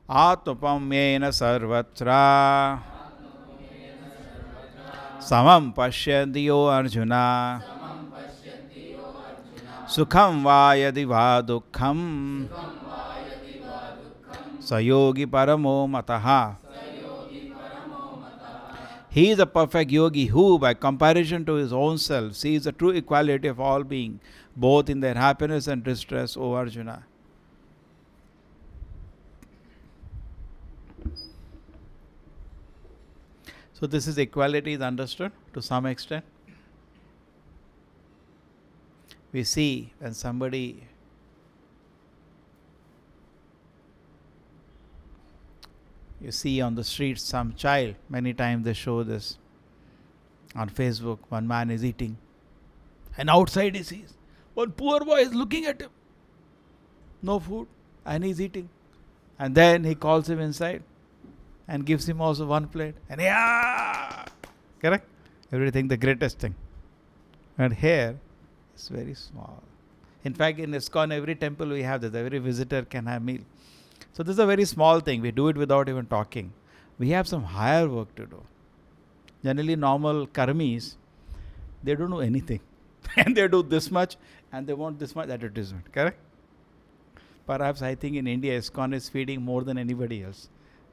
Atmapamyena sarvatra samam pashyadiyo Arjuna sukham va yadi va dukkham sayogi paramo mataha. He is a perfect yogi who, by comparison to his own self, sees the true equality of all beings, both in their happiness and distress, O Arjuna. So this is equality is understood to some extent. We see when somebody you see on the streets some child, many times they show this on Facebook, one man is eating and outside he sees one poor boy is looking at him, no food, and he's eating, and then he calls him inside and gives him also one plate, and correct, everything the greatest thing, and here it's very small. In fact, in ISKCON every temple we have this, every visitor can have meal. So this is a very small thing, we do it without even talking. We have some higher work to do. Generally normal karmis, they don't know anything and they do this much and they want this much advertisement, correct? Perhaps I think in India ISKCON is feeding more than anybody else.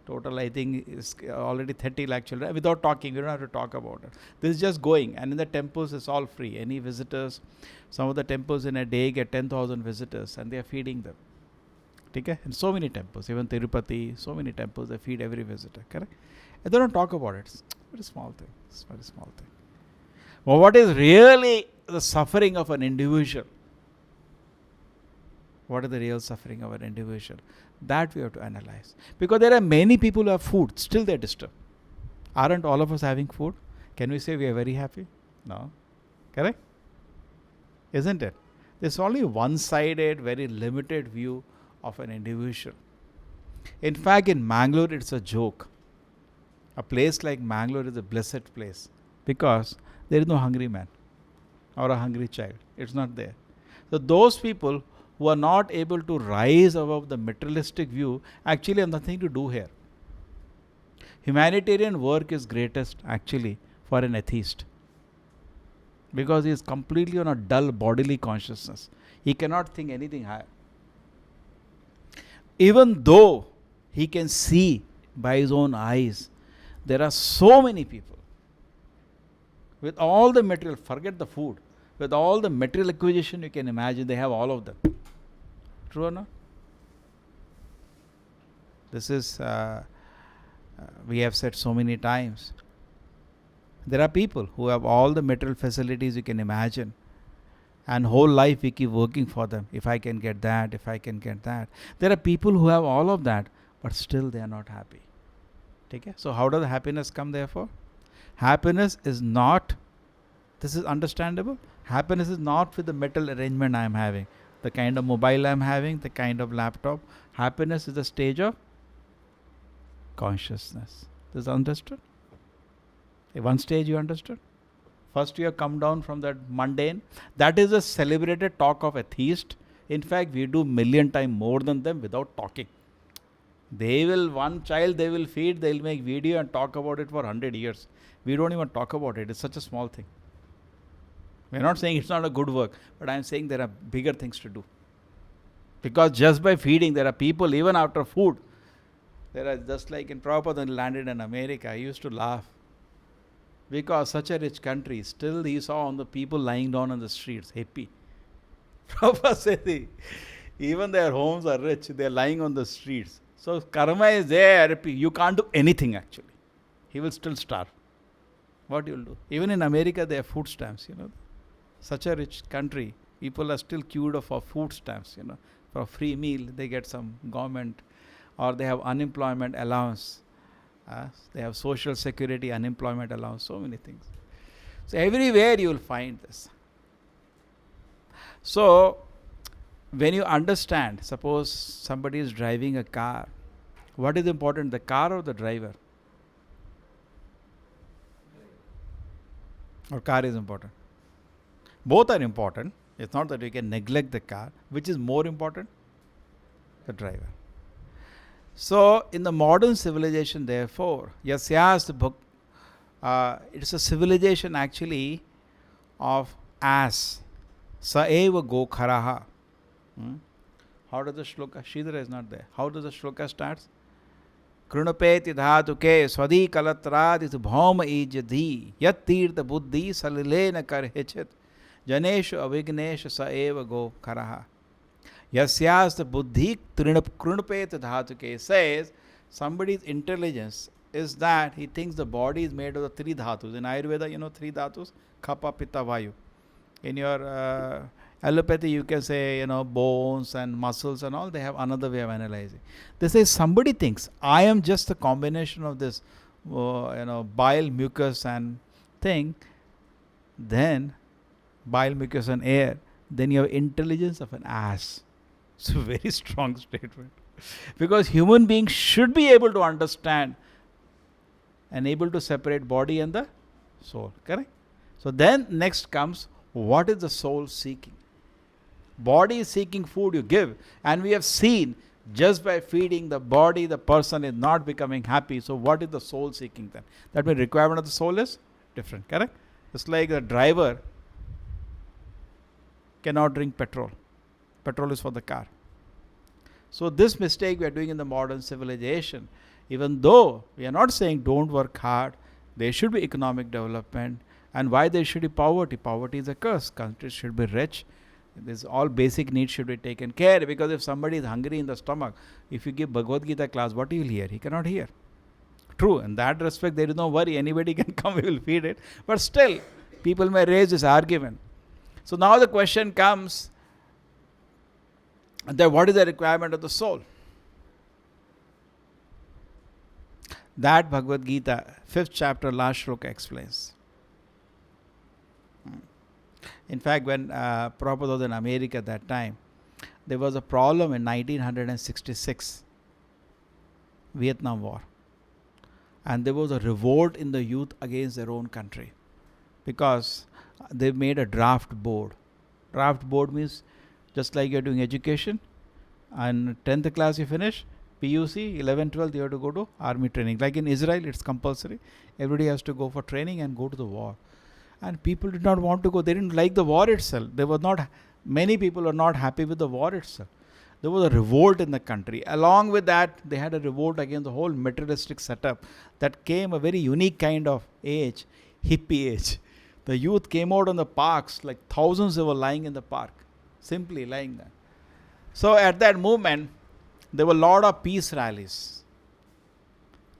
Total I think is already 30 lakh children without talking. We don't have to talk about it. This is just going, and in the temples it's all free. Any visitors, some of the temples in a day get 10,000 visitors and they are feeding them. Okay? And so many temples, even Tirupati, so many temples, they feed every visitor, correct? And they don't talk about it. It's a very small thing. It's a very small thing. Well, what is really the suffering of an individual? What is the real suffering of an individual? That we have to analyze. Because there are many people who have food, still they are disturbed. Aren't all of us having food? Can we say we are very happy? No. Correct? Isn't it? There's only one-sided, very limited view of an individual. In fact, in Mangalore, it's a joke. A place like Mangalore is a blessed place because there is no hungry man or a hungry child. It's not there. So those people who are not able to rise above the materialistic view actually have nothing to do here. Humanitarian work is greatest actually for an atheist because he is completely on a dull bodily consciousness. He cannot think anything higher. Even though he can see by his own eyes, there are so many people with all the material, forget the food, with all the material acquisition you can imagine, they have all of them. True or not? This is, we have said so many times. There are people who have all the material facilities you can imagine, and whole life we keep working for them. If I can get that, if I can get that. There are people who have all of that, but still they are not happy. Okay? So how does happiness come therefore? Happiness is not, this is understandable, happiness is not with the metal arrangement I am having, the kind of mobile I am having, the kind of laptop. Happiness is a stage of consciousness. This is understood? One stage you understood? First you have come down from that mundane. That is a celebrated talk of atheist. In fact, we do million times more than them without talking. They will, one child they will feed, they will make video and talk about it for 100 years. We don't even talk about it. It's such a small thing. We are not saying it's not a good work, but I am saying there are bigger things to do. Because just by feeding, there are people, even after food, there are, just like in Prabhupada landed in America, I used to laugh. Because such a rich country, still he saw on the people lying down on the streets, happy. Prabhupada said, even their homes are rich, they are lying on the streets. So karma is there, you can't do anything actually. He will still starve. What you will do? Even in America, they have food stamps, Such a rich country, people are still queued up for food stamps, For a free meal, they get some government, or they have unemployment allowance. They have social security, unemployment allowance, so many things. So everywhere you will find this. So when you understand, suppose somebody is driving a car, what is important, the car or the driver? Or car is important? Both are important. It's not that you can neglect the car. Which is more important? The driver. So, in the modern civilization, therefore, Yasyas the book, it's a civilization actually of ass. Saeva Gokharaha. How does the shloka? Shridhara is not there. How does the shloka start? Krunapeti dhatuke swadi kalatrad is bhaum ijadhi yat tirtha buddhi salilena karhichit janeshu avignesh saeva Gokharaha. Yasyas the buddhi krunapet dhatuke says somebody's intelligence is that he thinks the body is made of the three dhatus. In Ayurveda, you know three dhatus? Kapha, Pitta, Vayu. In your allopathy, you can say, bones and muscles and all. They have another way of analyzing. They say somebody thinks I am just a combination of this, bile, mucus and thing. Then bile, mucus and air. Then you have intelligence of an ass. It's a very strong statement. Because human beings should be able to understand and able to separate body and the soul. Correct? So then next comes, what is the soul seeking? Body is seeking food, you give. And we have seen, just by feeding the body, the person is not becoming happy. So what is the soul seeking then? That means requirement of the soul is different. Correct? It's like the driver cannot drink petrol. Petrol is for the car. So this mistake we are doing in the modern civilization, even though we are not saying don't work hard, there should be economic development. And why there should be poverty? Poverty is a curse. Countries should be rich. This all basic needs should be taken care of, because if somebody is hungry in the stomach, if you give Bhagavad Gita class, what he will hear? He cannot hear. True, in that respect there is no worry. Anybody can come, we will feed it. But still, people may raise this argument. So now the question comes, that what is the requirement of the soul? That Bhagavad Gita, 5th chapter, last shloka explains. In fact, when Prabhupada was in America at that time, there was a problem in 1966, Vietnam War. And there was a revolt in the youth against their own country, because they made a draft board. Draft board means just like you're doing education, and 10th class you finish, PUC, 11th, 12th you have to go to army training. Like in Israel, it's compulsory. Everybody has to go for training and go to the war. And people did not want to go. They didn't like the war itself. Many people were not happy with the war itself. There was a revolt in the country. Along with that, they had a revolt against the whole materialistic setup. That came a very unique kind of age, hippie age. The youth came out on the parks, like thousands they were lying in the park, simply lying there. So at that moment, there were a lot of peace rallies.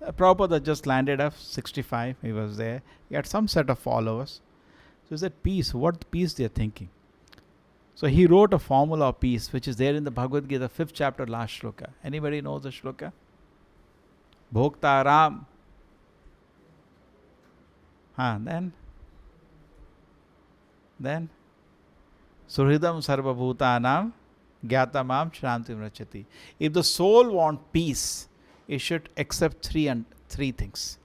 Prabhupada just landed up 65, he was there. He had some set of followers. So he said, peace, what peace they are thinking? So he wrote a formula of peace, which is there in the Bhagavad Gita, 5th chapter, last shloka. Anybody knows the shloka? Bhokta Ram. Then Suhridam Sarva Bhutanam Gyatamam Shrantim Rachati. If the soul wants peace, it should accept three things.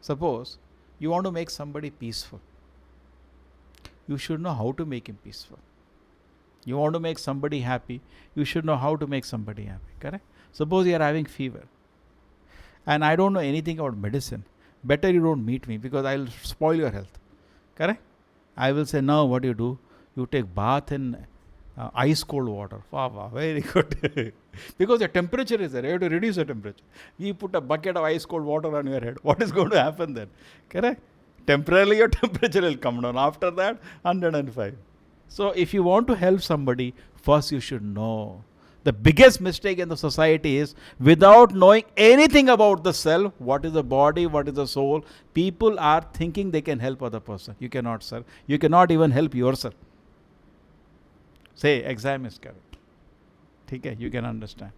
Suppose you want to make somebody peaceful. You should know how to make him peaceful. You want to make somebody happy. You should know how to make somebody happy. Correct? Suppose you are having fever, and I don't know anything about medicine. Better you don't meet me, because I will spoil your health. Correct? I will say, no, what you do? You take bath in ice cold water. Wow, very good. Because the temperature is there. You have to reduce the temperature. You put a bucket of ice cold water on your head. What is going to happen then? Correct? Temporarily your temperature will come down. After that, 105. So if you want to help somebody, first you should know. The biggest mistake in the society is, without knowing anything about the self, what is the body, what is the soul, people are thinking they can help other person. You cannot, sir. You cannot even help yourself. Say, exam is correct. Okay, you can understand.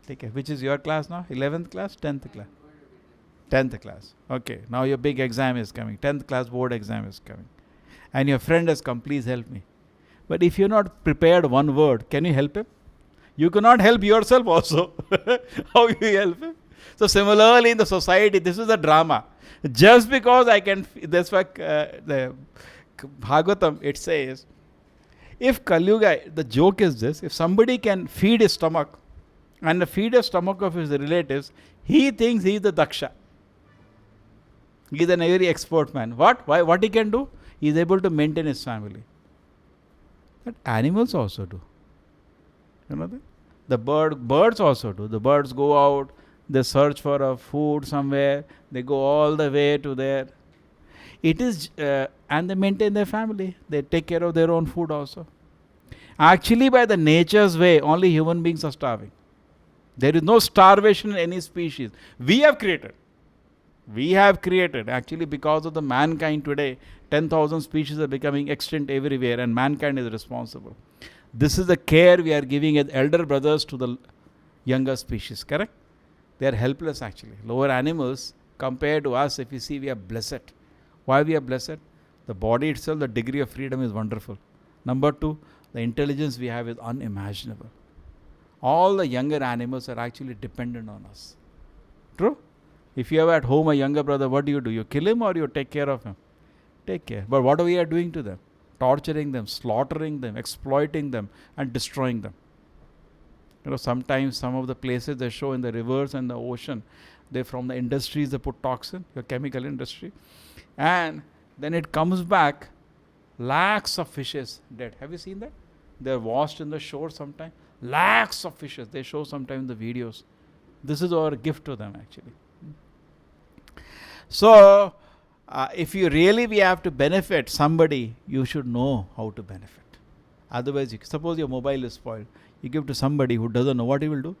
Okay, which is your class now? 11th class, 10th class? 10th class. Okay, now your big exam is coming. 10th class board exam is coming. And your friend has come, please help me. But if you're not prepared one word, can you help him? You cannot help yourself also. How you help him? So similarly in the society, this is a drama. Just because I can, that's why the Bhagavatam, it says, if Kali Yuga, the joke is this, if somebody can feed his stomach and feed the stomach of his relatives, he thinks he is the Daksha. He is a very expert man. What? Why? What he can do? He is able to maintain his family. But animals also do. You know that? The birds also do. The birds go out, they search for a food somewhere, they go all the way to there. It is, and they maintain their family. They take care of their own food also. Actually, by the nature's way, only human beings are starving. There is no starvation in any species. We have created. Actually, because of the mankind today, 10,000 species are becoming extinct everywhere, and mankind is responsible. This is the care we are giving as elder brothers to the younger species, correct? They are helpless actually. Lower animals, compared to us, if you see, we are blessed. Why we are blessed? The body itself, the degree of freedom is wonderful. Number two, the intelligence we have is unimaginable. All the younger animals are actually dependent on us. True? If you have at home a younger brother, what do? You kill him or you take care of him? Take care. But what are we doing to them? Torturing them, slaughtering them, exploiting them, and destroying them. Sometimes some of the places they show in the rivers and the ocean, they from the industries they put toxin, your chemical industry, and then it comes back, lakhs of fishes dead. Have you seen that? They're washed in the shore sometimes. Lakhs of fishes. They show sometimes the videos. This is our gift to them actually. So, if you really we have to benefit somebody, you should know how to benefit. Otherwise, suppose your mobile is spoiled. You give to somebody who doesn't know, what he will do?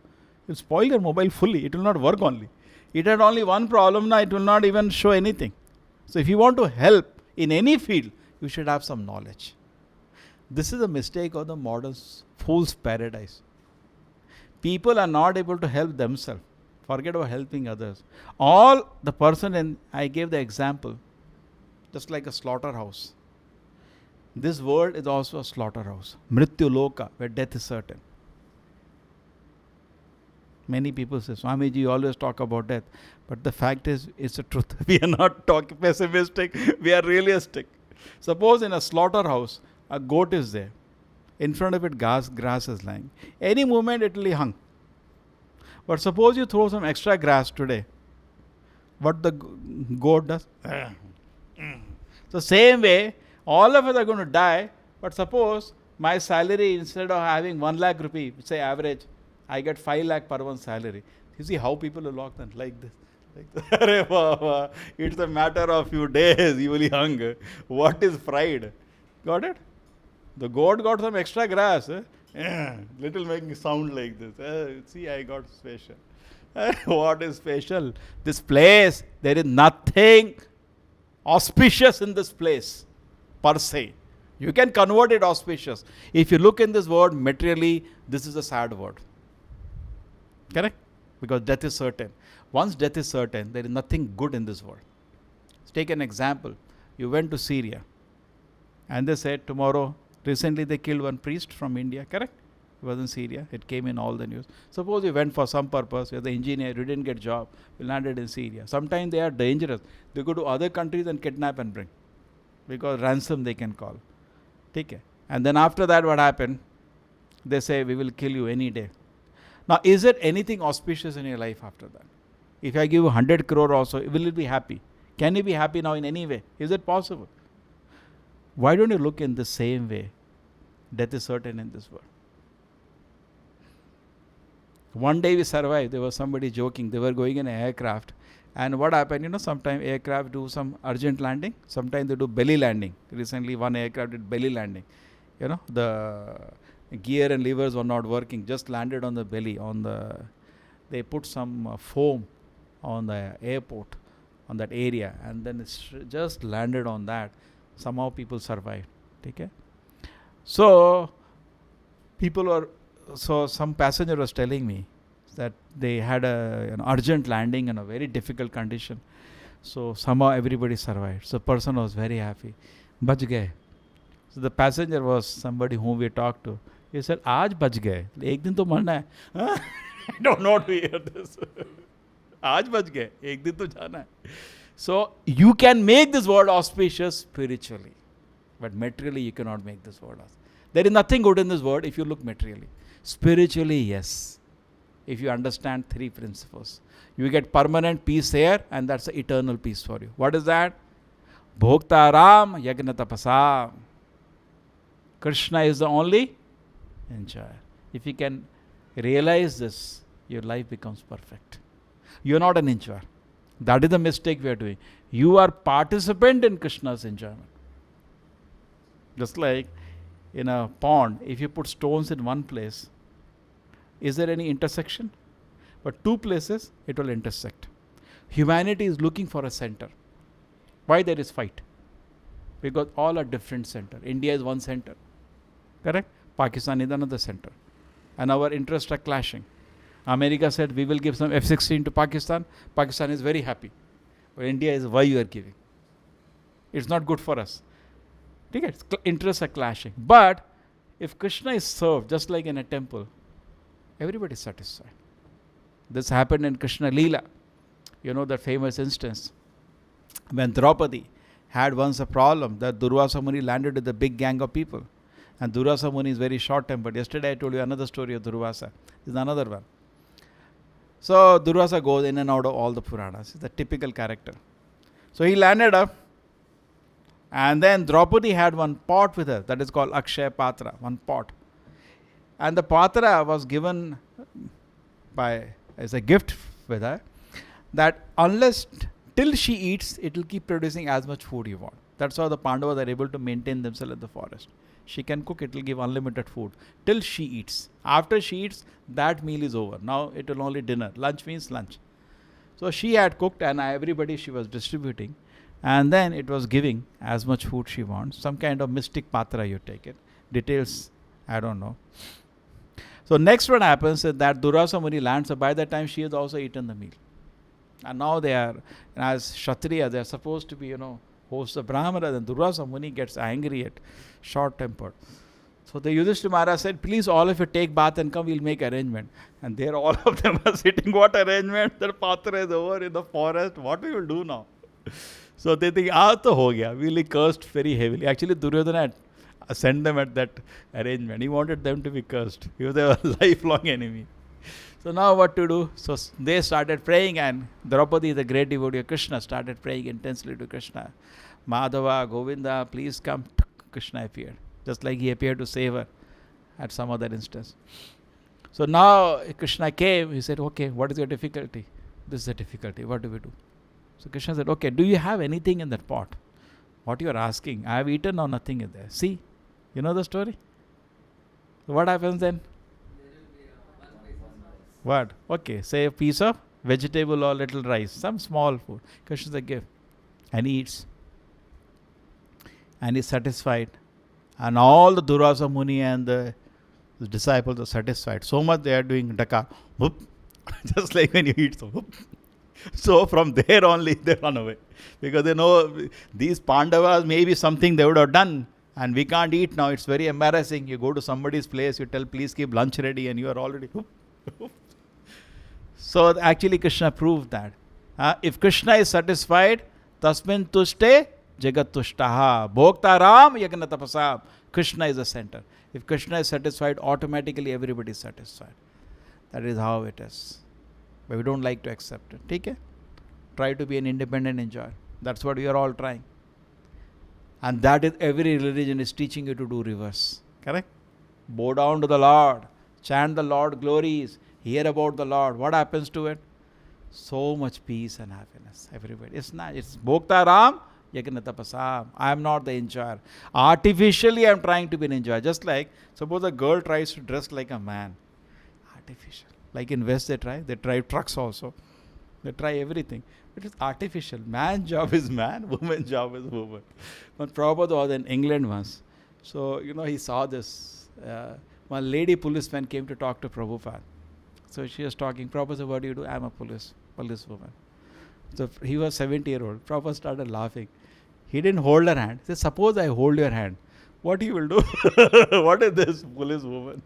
He will spoil your mobile fully. It will not work only. It had only one problem, now it will not even show anything. So if you want to help in any field, you should have some knowledge. This is a mistake of the modern fool's paradise. People are not able to help themselves. Forget about helping others. All the person, and I gave the example, just like a slaughterhouse. This world is also a slaughterhouse. Mrityu loka, where death is certain. Many people say, Swamiji, you always talk about death. But the fact is, it's the truth. We are not talking pessimistic, we are realistic. Suppose in a slaughterhouse, a goat is there. In front of it, grass is lying. Any moment, it will be hung. But suppose you throw some extra grass today. What the goat does? So same way, all of us are going to die. But suppose my salary, instead of having 1 lakh rupee, say average, I get 5 lakh per one salary. You see how people will walk then like this. It's a matter of few days, you will be hung. What is pride? Got it? The goat got some extra grass. Little making sound like this. See, I got special. What is special? This place, there is nothing auspicious in this place per se. You can convert it auspicious. If you look in this word materially, this is a sad word. Correct? Because death is certain. Once death is certain, there is nothing good in this world. Let's take an example. You went to Syria and they said tomorrow, recently they killed one priest from India, correct? It was in Syria. It came in all the news. Suppose you went for some purpose, you're the engineer, you didn't get job, you landed in Syria. Sometimes they are dangerous. They go to other countries and kidnap and bring. Because ransom they can call. Take care. And then after that what happened? They say, we will kill you any day. Now, is there anything auspicious in your life after that? If I give you 100 crore also, will you be happy? Can you be happy now in any way? Is it possible? Why don't you look in the same way? Death is certain in this world. One day we survived. There was somebody joking. They were going in an aircraft. And what happened? Sometimes aircraft do some urgent landing. Sometimes they do belly landing. Recently one aircraft did belly landing. The gear and levers were not working. Just landed on the belly. They put some foam on the airport, on that area. And then it's just landed on that. Somehow people survived. Okay? So some passenger was telling me that they had an urgent landing in a very difficult condition. So somehow everybody survived. So person was very happy. Bach gaye. So the passenger was somebody whom we talked to. He said, Aaj bach gaye. Ek din to marna hai. I don't know to hear this. Aaj bach gaye. Ek din to jana hai. So you can make this world auspicious spiritually. But materially you cannot make this world auspicious. There is nothing good in this world if you look materially. Spiritually, yes. if you understand three principles. You get permanent peace here, and that's the eternal peace for you. What is that? Bhokta Ram Yagna Tapasa. Krishna is the only enjoyer. If you can realize this, your life becomes perfect. You are not an enjoyer. That is the mistake we are doing. You are participant in Krishna's enjoyment. Just like in a pond, if you put stones in one place, is there any intersection? But two places, it will intersect. Humanity is looking for a center. Why there is fight? Because all are different center. India is one center. Correct? Pakistan is another center. And our interests are clashing. America said, we will give some F-16 to Pakistan. Pakistan is very happy. But India is, why you are giving? It's not good for us. Interests are clashing. But if Krishna is served, just like in a temple, everybody is satisfied. This happened in Krishna Leela. You know that famous instance. When Draupadi had once a problem, that Durvasa Muni landed with a big gang of people. And Durvasa Muni is very short-tempered. Yesterday I told you another story of Durvasa. This is another one. So Durvasa goes in and out of all the Puranas. He's a typical character. So he landed up. And then Draupadi had one pot with her. That is called Akshaya Patra. One pot. And the Patra was given as a gift with her. That till she eats, it will keep producing as much food you want. That's how the Pandavas are able to maintain themselves in the forest. She can cook, it will give unlimited food till she eats. After she eats, that meal is over. Now it will only dinner. Lunch means lunch. So she had cooked and everybody she was distributing. And then it was giving as much food she wants. Some kind of mystic patra you take it. Details, I don't know. So next what happens is that Durvasa Muni lands. So by that time she has also eaten the meal. And now they are, as Kshatriya, they are supposed to be, hosts of Brahmana. Then Durvasa Muni gets angry at short-tempered. So the Yudhishthira Maharaj said, please all of you take bath and come, we'll make arrangement. And there all of them are sitting, what arrangement? Their patra is over in the forest. What we will do now? So they think, to ho gaya. Really cursed very heavily. Actually, Duryodhana had sent them at that arrangement. He wanted them to be cursed. He was a lifelong enemy. So now what to do? So they started praying, and Draupadi, the great devotee of Krishna, started praying intensely to Krishna. Madhava, Govinda, please come. Krishna appeared. Just like he appeared to save her at some other instance. So now Krishna came. He said, okay, what is your difficulty? This is the difficulty. What do we do? So Krishna said, okay, do you have anything in that pot? What you are asking? I have eaten or nothing is there. See, you know the story? So what happens then? What? Okay, say a piece of vegetable or little rice, some small food. Krishna said, give. And he eats. And he's satisfied. And all the Durvasa Muni and the disciples are satisfied. So much they are doing daka. Whoop. Just like when you eat. So, whoop. So from there only they run away. Because they know these Pandavas, maybe something they would have done. And we can't eat now. It's very embarrassing. You go to somebody's place, you tell, please keep lunch ready, and you are already. Whoop. So actually Krishna proved that. If Krishna is satisfied, tasmin tushte jagat tushtaha. Bhokta Ram yagna tapasam. Krishna is the center. If Krishna is satisfied, automatically everybody is satisfied. That is how it is. But we don't like to accept it. Okay? Try to be an independent enjoyer. That's what we are all trying. And that is every religion is teaching you to do reverse. Correct? Bow down to the Lord. Chant the Lord glories. Hear about the Lord. What happens to it? So much peace and happiness. Everybody. It's not. It's Bhokta Ram Yagna Tapasam. I am not the enjoyer. Artificially I am trying to be an enjoyer. Just like, suppose a girl tries to dress like a man. Artificial. Like in West they drive trucks also. They try everything. It is artificial. Man's job is man, woman's job is woman. But Prabhupada was in England once. So, he saw this. One lady policeman came to talk to Prabhupada. So she was talking. Prabhupada said, what do you do? I'm a policewoman. So he was 70-year-old. Prabhupada started laughing. He didn't hold her hand. He said, suppose I hold your hand. What you will do? What is this policewoman?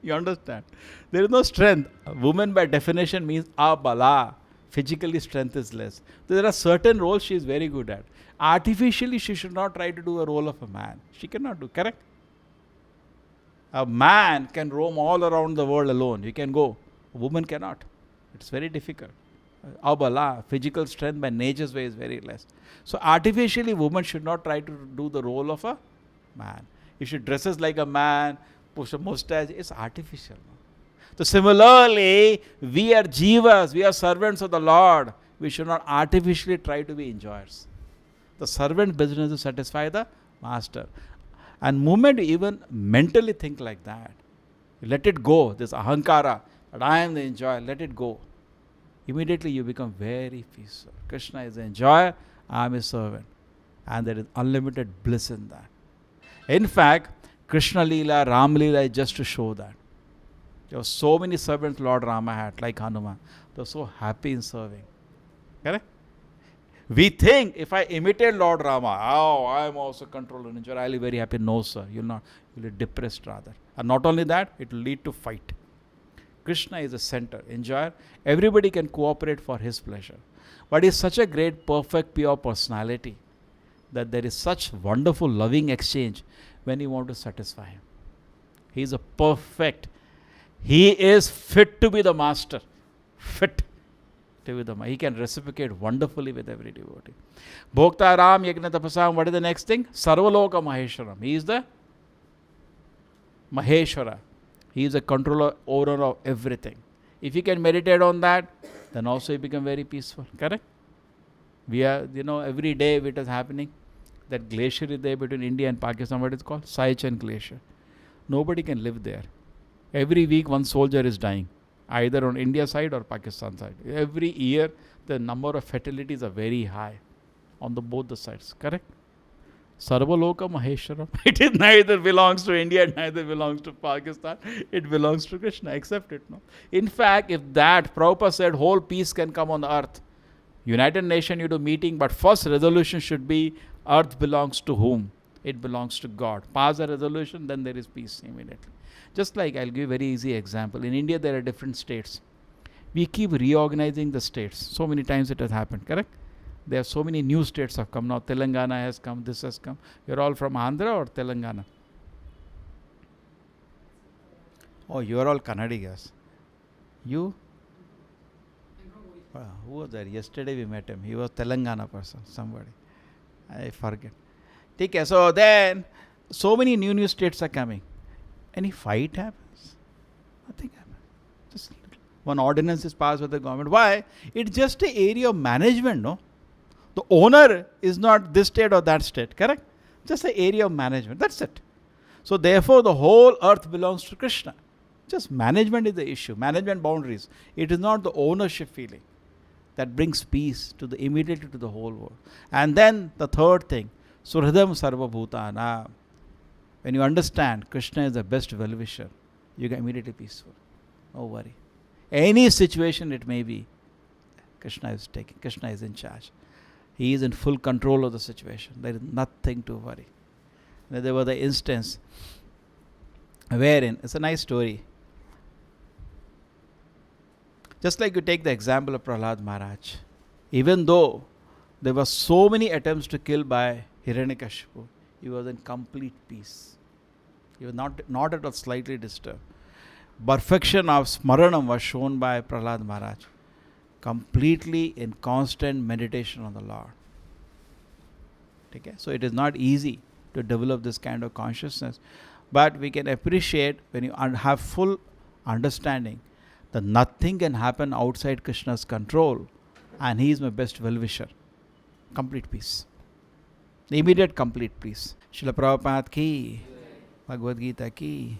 You understand? There is no strength. A woman by definition means abala. Physically strength is less. There are certain roles she is very good at. Artificially she should not try to do a role of a man. She cannot do. Correct? A man can roam all around the world alone. He can go. A woman cannot. It's very difficult. Abala, physical strength by nature's way is very less. So artificially, woman should not try to do the role of a man. If she dresses like a man, push a mustache, it's artificial. So similarly, we are jivas, we are servants of the Lord. We should not artificially try to be enjoyers. The servant business is to satisfy the master. And moment you even mentally think like that, let it go, this ahankara, that I am the enjoyer, let it go. Immediately you become very peaceful. Krishna is the enjoyer, I am his servant. And there is unlimited bliss in that. In fact, Krishna Leela, Ram Leela is just to show that. There were so many servants Lord Rama had, like Hanuman. They were so happy in serving. Correct? We think if I imitate Lord Rama, oh, I am also controlled and enjoyed, I will be very happy. No, sir, you will not. You will be depressed rather. And not only that, it will lead to fight. Krishna is the center, enjoyer. Everybody can cooperate for his pleasure. But he is such a great, perfect, pure personality that there is such wonderful, loving exchange when you want to satisfy him. He is a perfect. He is fit to be the master. Fit to be the master. He can reciprocate wonderfully with every devotee. Bhokta Ram Yajna Tapasam. What is the next thing? Sarvaloka Maheshwaram. He is the Maheshwara. He is a controller, owner of everything. If you can meditate on that, then also you become very peaceful. Correct? We are, every day it is happening. That glacier is there between India and Pakistan. What is it called? Saichen Glacier. Nobody can live there. Every week one soldier is dying, either on India side or Pakistan side. Every year the number of fatalities are very high on both the sides. Correct? Sarvaloka Maheshwaram. It is neither belongs to India, neither belongs to Pakistan. It belongs to Krishna. Accept it. No. In fact, if that Prabhupada said whole peace can come on the earth, United Nations you do meeting, but first resolution should be earth belongs to whom? It belongs to God. Pass a resolution, then there is peace immediately. Just like I'll give a very easy example. In India there are different states. We keep reorganizing the states. So many times it has happened. Correct? There are so many new states have come now. Telangana has come, this has come. You're all from Andhra or Telangana? Oh, you are all Kannadigas. You? Who was there? Yesterday we met him. He was Telangana person, somebody. I forget. Okay, so then, so many new states are coming. Any fight happens? Nothing happens. Just one ordinance is passed with the government. Why? It's just an area of management, no? The owner is not this state or that state, correct? Just an area of management. That's it. So therefore, the whole earth belongs to Krishna. Just management is the issue. Management boundaries. It is not the ownership feeling that brings peace to the immediately to the whole world. And then the third thing, Surhridam Sarva Bhutana. When you understand Krishna is the best well-wisher, you get immediately peaceful. No worry. Any situation it may be, Krishna is taking. Krishna is in charge. He is in full control of the situation. There is nothing to worry. There was the instance wherein, it's a nice story. Just like you take the example of Prahlad Maharaj. Even though there were so many attempts to kill by Hiranyakashipu, he was in complete peace. He was not at all slightly disturbed. Perfection of Smaranam was shown by Prahlad Maharaj. Completely in constant meditation on the Lord. Okay? So it is not easy to develop this kind of consciousness. But we can appreciate when you have full understanding that nothing can happen outside Krishna's control, and he is my best well-wisher. Complete peace. The immediate complete peace. Srila Prabhupada ki, Bhagavad Gita ki.